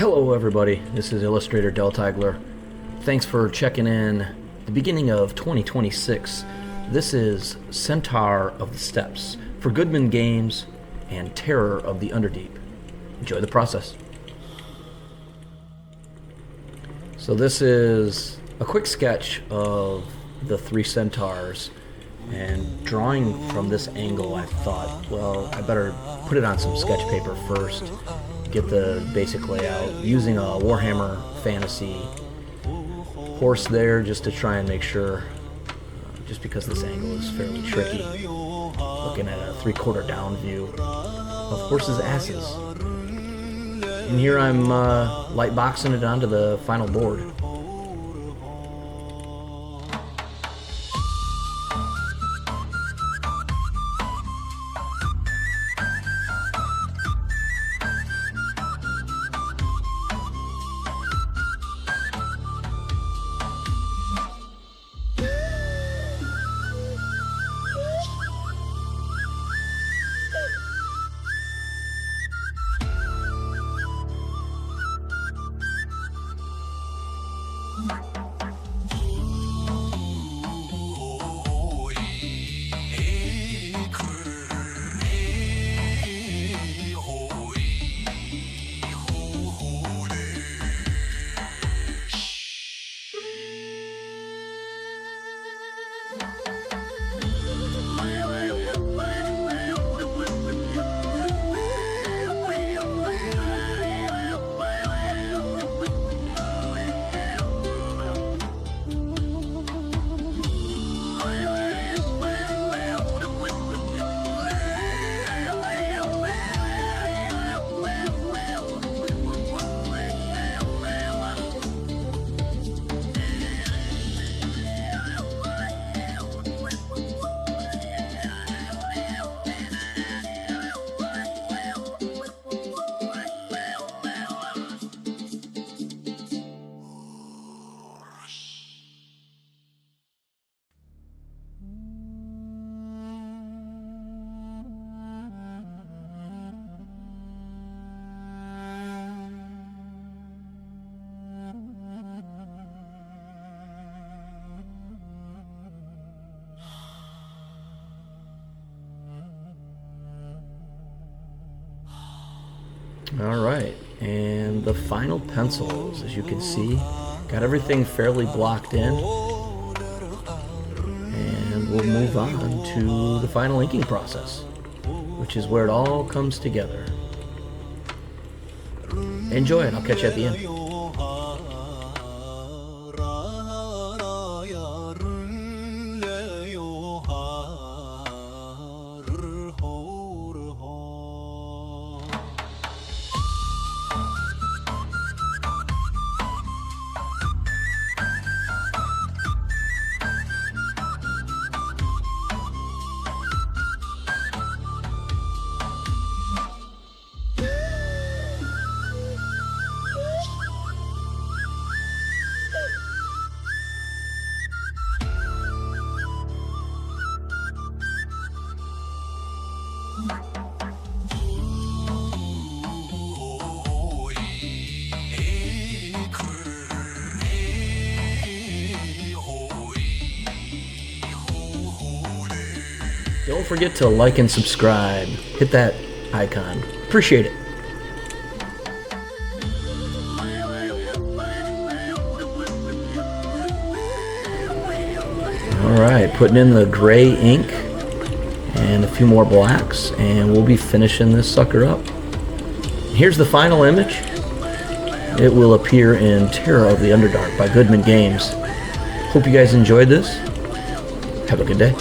Hello everybody, this is illustrator Teigeler. Thanks for checking in the beginning of 2026. This is Centaur of the Steppes for Goodman Games and Terror of the Underdeep. Enjoy the process. So this is a quick sketch of the three centaurs, and drawing from this angle I thought, well, I better put it on some sketch paper first, get the basic layout, using a Warhammer Fantasy horse there just to try and make sure, just because this angle is fairly tricky, looking at a 3/4 down view of horses' asses. And here I'm light boxing it onto the final board. Alright, and the final pencils, as you can see, got everything fairly blocked in, and we'll move on to the final inking process, which is where it all comes together. Enjoy it, I'll catch you at the end. Don't forget to like and subscribe. Hit that icon. Appreciate it. Alright, putting in the gray ink and a few more blacks, and we'll be finishing this sucker up. Here's the final image. It will appear in Terror of the Underdark by Goodman Games. Hope you guys enjoyed this. Have a good day.